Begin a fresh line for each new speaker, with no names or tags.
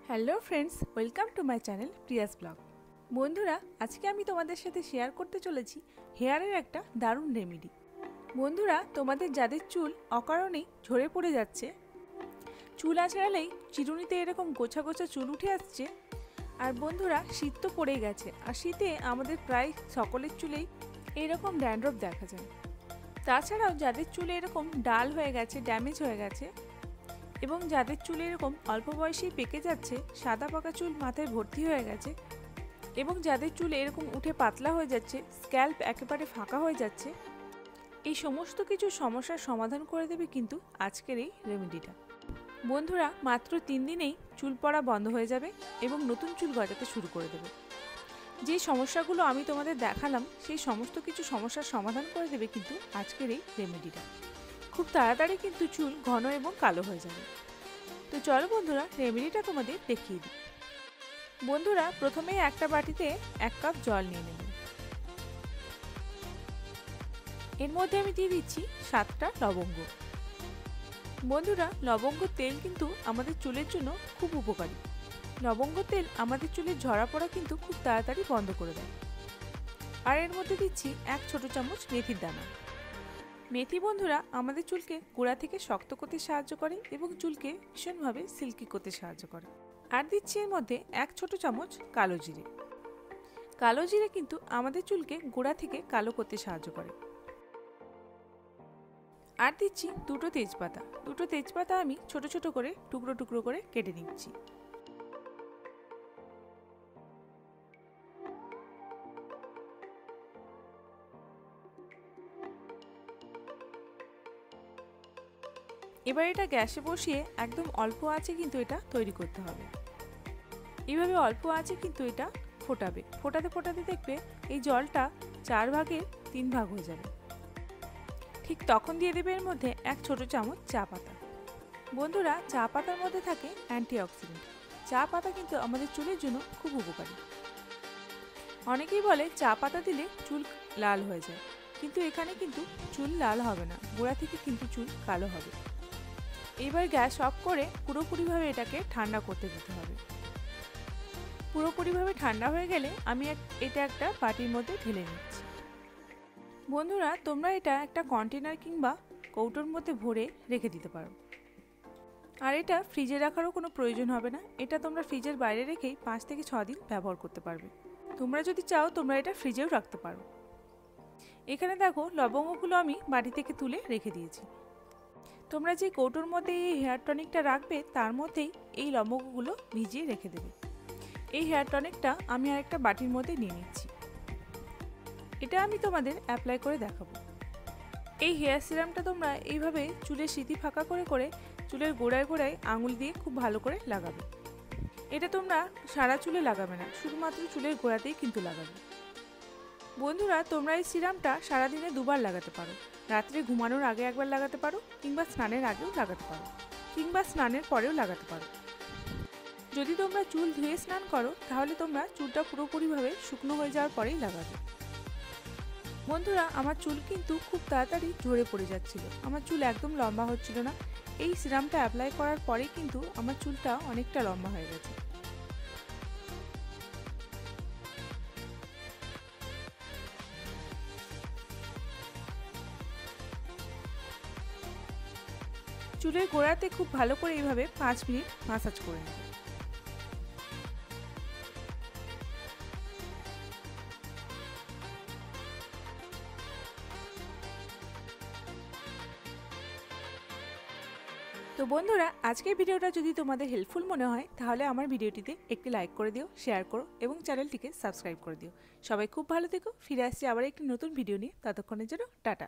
Hello friends, welcome to my channel Prius blog. বন্ধুরা, আজকে আমি তোমাদের সাথে শেয়ার করতে চলেছি হেয়ারের একটা দারুণ রেমেডি। বন্ধুরা, তোমাদের যাদের চুল অকারণেই ঝরে পড়ে যাচ্ছে, চুল আঁচড়ালেই চিরুনিতে এরকম গোছা গোছা চুল উঠে আসছে, আর বন্ধুরা শীত তো পড়ে গেছে, আর শীতে আমাদের প্রায় সকলের চুলেই এরকম ড্যান্ড্রফ দেখা যায়। তাছাড়াও যাদের চুলে এরকম ডাল হয়ে গেছে, ড্যামেজ হয়ে গেছে, এবং যাদের চুল এরকম অল্প বয়সেই পেকে যাচ্ছে, সাদা পাকা চুল মাথায় ভর্তি হয়ে গেছে, এবং যাদের চুল এরকম উঠে পাতলা হয়ে যাচ্ছে, স্ক্যাল্প একেবারে ফাঁকা হয়ে যাচ্ছে, এই সমস্ত কিছু সমস্যার সমাধান করে দেবে কিন্তু আজকের এই রেমেডিটা। বন্ধুরা, মাত্র 3 দিনেই চুল পড়া বন্ধ হয়ে যাবে এবং নতুন চুল গজাতে শুরু করে দেবে। যে সমস্যাগুলো আমি তোমাদের দেখালাম, সেই সমস্ত কিছু সমস্যার সমাধান করে দেবে কিন্তু আজকের এই রেমেডিটা। খুব তাড়াতাড়ি কিন্তু চুল ঘন এবং কালো হয়ে যাবে। তো চলো বন্ধুরা, রেমেডিটা তোমাদের দেখিয়ে দিই। বন্ধুরা, প্রথমেই একটা বাটিতে 1 কাপ জল নিয়ে নেব। এর মধ্যে আমি দিয়ে দিচ্ছি 7টা লবঙ্গ। বন্ধুরা, লবঙ্গ তেল কিন্তু আমাদের চুলের জন্য খুব উপকারী। লবঙ্গ তেল আমাদের চুলের ঝরা পড়া কিন্তু খুব তাড়াতাড়ি বন্ধ করে দেয়। আর এর মধ্যে দিচ্ছি 1 ছোট চামচ মেথির দানা। মেথি বন্ধুরা আমাদের চুলকে গোড়া থেকে শক্ত করতে সাহায্য করে এবং চুলকে ভীষণভাবে সিল্কি করতে সাহায্য করে। আর দিচ্ছি এর মধ্যে 1 ছোট চামচ কালো জিরে। কালো জিরে কিন্তু আমাদের চুলকে গোড়া থেকে কালো করতে সাহায্য করে। আর দিচ্ছি 2টো তেজপাতা। 2টো তেজপাতা আমি ছোট ছোট করে টুকরো টুকরো করে কেটে নিচ্ছি। এবার এটা গ্যাসে বসিয়ে একদম অল্প আঁচে কিন্তু এটা তৈরি করতে হবে। এইভাবে অল্প আঁচে কিন্তু এটা ফোটাবে। ফোটাতে ফোটাতে দেখবে এই জলটা 4 ভাগের 3 ভাগ হয়ে যাবে। ঠিক তখন দিয়ে দেবে এর মধ্যে 1 ছোট চামচ চা পাতা। বন্ধুরা, চা পাতার মধ্যে থাকে অ্যান্টিঅক্সিডেন্ট। চা পাতা কিন্তু আমাদের চুলের জন্য খুব উপকারী। অনেকেই বলে চা পাতা দিলে চুল লাল হয়ে যায়, কিন্তু এখানে কিন্তু চুল লাল হবে না, গোড়া থেকে কিন্তু চুল কালো হবে। এবার গ্যাস অফ করে পুরোপুরিভাবে এটাকে ঠান্ডা করতে দিতে হবে। পুরোপুরিভাবে ঠান্ডা হয়ে গেলে আমি এটা একটা বাটির মধ্যে ঢেলে নিচ্ছি। বন্ধুরা, তোমরা এটা একটা কন্টেনার কিংবা কৌটোর মধ্যে ভরে রেখে দিতে পারো। আর এটা ফ্রিজে রাখারও কোনো প্রয়োজন হবে না। এটা তোমরা ফ্রিজের বাইরে রেখেই 5 থেকে 6 দিন ব্যবহার করতে পারবে। তোমরা যদি চাও তোমরা এটা ফ্রিজেও রাখতে পারো। এখানে দেখো, লবঙ্গগুলো আমি বাটি থেকে তুলে রেখে দিয়েছি। তোমরা যে কৌটোর মধ্যে এই হেয়ার টনিকটা রাখবে, তার মধ্যেই এই লবঙ্গগুলো ভিজিয়ে রেখে দেবে। এই হেয়ার টনিকটা আমি আরেকটা বাটির মধ্যে নিয়ে নিচ্ছি। এটা আমি তোমাদের অ্যাপ্লাই করে দেখাবো। এই হেয়ার সিরামটা তোমরা এইভাবে চুলের সিঁথি ফাঁকা করে করে চুলের গোড়ায় গোড়ায় আঙুল দিয়ে খুব ভালো করে লাগাবে। এটা তোমরা সারা চুলে লাগাবে না, শুধুমাত্র চুলের গোড়াতেই কিন্তু লাগাবে। বন্ধুরা, তোমরা এই সিরামটা সারাদিনে 2বার লাগাতে পারো। রাত্রে ঘুমানোর আগে একবার লাগাতে পারো, কিংবা স্নানের আগেও লাগাতে পারো, কিংবা স্নানের পরেও লাগাতে পারো। যদি তোমরা চুল ধুয়ে স্নান করো, তাহলে তোমরা চুলটা পুরোপুরিভাবে শুকনো হয়ে যাওয়ার পরেই লাগাবে। বন্ধুরা, আমার চুল কিন্তু খুব তাড়াতাড়ি ঝরে পড়ে যাচ্ছিল, আমার চুল একদম লম্বা হচ্ছিল না। এই সিরামটা অ্যাপ্লাই করার পরেই কিন্তু আমার চুলটা অনেকটা লম্বা হয়ে গেছে। চুলের গোড়াতে খুব ভালো করে এইভাবে 5 মিনিট মাসাজ করে নেব। তো বন্ধুরা, আজকের ভিডিওটা যদি তোমাদের হেল্পফুল মনে হয়, তাহলে আমার ভিডিওটিতে একটি লাইক করে দিও, শেয়ার করো এবং চ্যানেলটিকে সাবস্ক্রাইব করে দিও। সবাই খুব ভালো থেকো। ফিরে আসছি আবার একটি নতুন ভিডিও নিয়ে। ততক্ষণের জন্য টাটা।